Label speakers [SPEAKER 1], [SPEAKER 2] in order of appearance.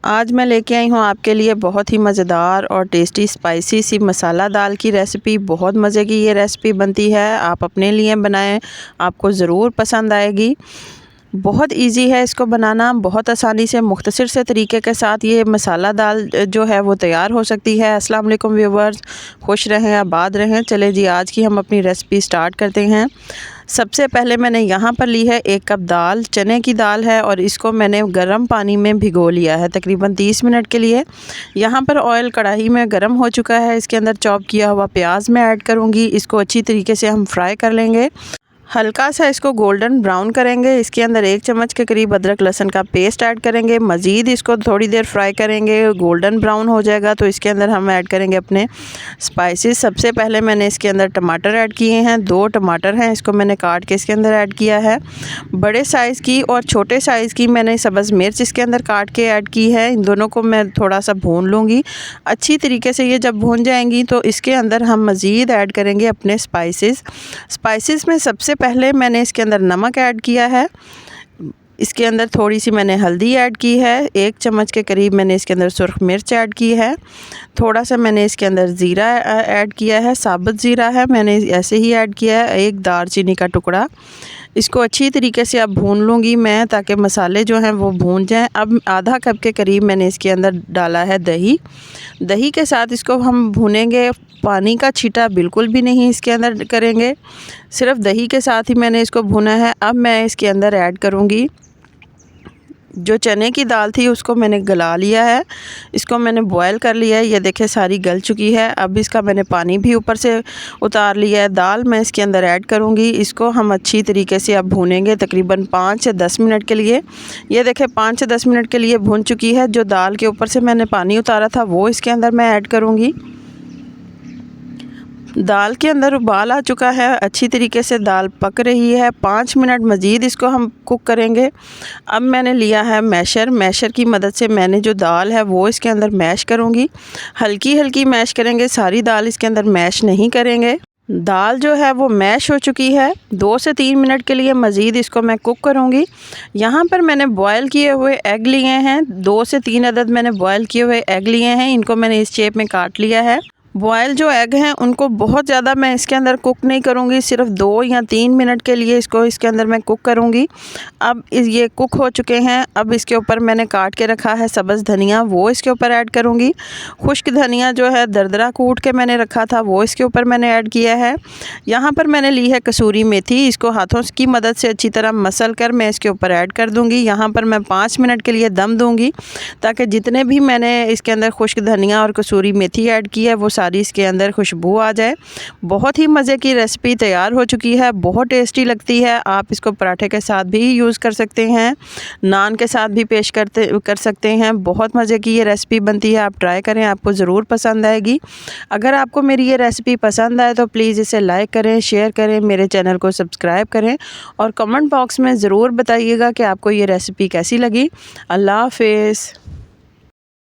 [SPEAKER 1] आज मैं लेके आई हूँ आपके लिए बहुत ही मज़ेदार और टेस्टी स्पाइसी सी मसाला दाल की रेसिपी। बहुत मज़े की ये रेसिपी बनती है, आप अपने लिए बनाएं, आपको ज़रूर पसंद आएगी। बहुत इजी है इसको बनाना, बहुत आसानी से मुख्तसर से तरीके के साथ ये मसाला दाल जो है वो तैयार हो सकती है। अस्सलाम वालेकुम व्यूवर्स, खुश रहें, आबाद रहें। चले जी, आज की हम अपनी रेसिपी स्टार्ट करते हैं। सबसे पहले मैंने यहाँ पर ली है 1 कप दाल, चने की दाल है, और इसको मैंने गर्म पानी में भिगो लिया है तकरीबन 30 मिनट के लिए। यहाँ पर ऑयल कढ़ाई में गर्म हो चुका है, इसके अंदर चॉप किया हुआ प्याज मैं ऐड करूँगी। इसको अच्छी तरीके से हम फ्राई कर लेंगे, हल्का सा इसको गोल्डन ब्राउन करेंगे। इसके अंदर 1 चम्मच के करीब अदरक लहसुन का पेस्ट ऐड करेंगे। मज़ीद इसको थोड़ी देर फ्राई करेंगे, गोल्डन ब्राउन हो जाएगा तो इसके अंदर हम ऐड करेंगे अपने स्पाइसेस। सबसे पहले मैंने इसके अंदर टमाटर ऐड किए हैं, 2 टमाटर हैं, इसको मैंने काट के इसके अंदर ऐड किया है। बड़े साइज़ की और छोटे साइज़ की मैंने सब्ज़ मिर्च इसके अंदर काट के ऐड की है। इन दोनों को मैं थोड़ा सा भून लूँगी अच्छी तरीके से। ये जब भून जाएंगी तो इसके अंदर हम मज़ीद ऐड करेंगे अपने स्पाइसेस में सबसे पहले मैंने इसके अंदर नमक ऐड किया है। इसके अंदर थोड़ी सी मैंने हल्दी ऐड की है, 1 चम्मच के करीब मैंने इसके अंदर सुर्ख मिर्च ऐड की है। थोड़ा सा मैंने इसके अंदर ज़ीरा ऐड किया है, साबुत ज़ीरा है, मैंने ऐसे ही ऐड किया है। 1 दालचीनी का टुकड़ा। इसको अच्छी तरीके से अब भून लूँगी मैं ताकि मसाले जो हैं वो भून जाएं। अब आधा कप के करीब मैंने इसके अंदर डाला है दही के साथ इसको हम भूनेंगे। पानी का छींटा बिल्कुल भी नहीं इसके अंदर करेंगे, सिर्फ दही के साथ ही मैंने इसको भुना है। अब मैं इसके अंदर ऐड करूँगी जो चने की दाल थी, उसको मैंने गला लिया है, इसको मैंने बॉयल कर लिया है। ये देखें सारी गल चुकी है। अब इसका मैंने पानी भी ऊपर से उतार लिया है। दाल मैं इसके अंदर ऐड करूँगी, इसको हम अच्छी तरीके से अब भूनेंगे तकरीबन 5 से 10 मिनट के लिए। ये देखें 5 से 10 मिनट के लिए भून चुकी है। जो दाल के ऊपर से मैंने पानी उतारा था वो इसके अंदर मैं ऐड करूँगी। दाल के अंदर उबाल आ चुका है, अच्छी तरीके से दाल पक रही है। 5 मिनट मज़ीद इसको हम कुक करेंगे। अब मैंने लिया है मैशर की मदद से मैंने जो दाल है वो इसके अंदर मैश करूँगी। हल्की हल्की मैश करेंगे, सारी दाल इसके अंदर मैश नहीं करेंगे। दाल जो है वो मैश हो चुकी है। 2 से 3 मिनट के लिए मज़ीद इसको मैं कुक करूँगी। यहाँ पर मैंने बॉयल किए हुए एग लिए हैं, 2 से 3 अदद मैंने बॉयल किए हुए एग लिए हैं। इनको मैंने इस शेप में काट लिया है। बॉयल जो एग हैं उनको बहुत ज़्यादा मैं इसके अंदर कुक नहीं करूँगी, सिर्फ 2 या 3 मिनट के लिए इसको इसके अंदर मैं कुक करूँगी। अब ये कुक हो चुके हैं। अब इसके ऊपर मैंने काट के रखा है सब्ज़ धनिया, वो इसके ऊपर ऐड करूँगी। खुश्क धनिया जो है दरदरा कूट के मैंने रखा था वो इसके ऊपर मैंने ऐड किया है। यहाँ पर मैंने ली है कसूरी मेथी, इसको हाथों की मदद से अच्छी तरह मसल कर मैं इसके ऊपर ऐड कर दूँगी। यहाँ पर मैं 5 मिनट के लिए दम दूँगी ताकि जितने भी मैंने इसके अंदर खुश्क धनिया और कसूरी मेथी ऐड की है वो सारी इसके अंदर खुशबू आ जाए। बहुत ही मज़े की रेसिपी तैयार हो चुकी है, बहुत टेस्टी लगती है। आप इसको पराठे के साथ भी यूज़ कर सकते हैं, नान के साथ भी पेश कर सकते हैं। बहुत मज़े की ये रेसिपी बनती है, आप ट्राई करें, आपको ज़रूर पसंद आएगी। अगर आपको मेरी ये रेसिपी पसंद आए तो प्लीज़ इसे लाइक करें, शेयर करें, मेरे चैनल को सब्सक्राइब करें और कमेंट बॉक्स में ज़रूर बताइएगा कि आपको ये रेसिपी कैसी लगी। अल्लाह हाफ़िज़।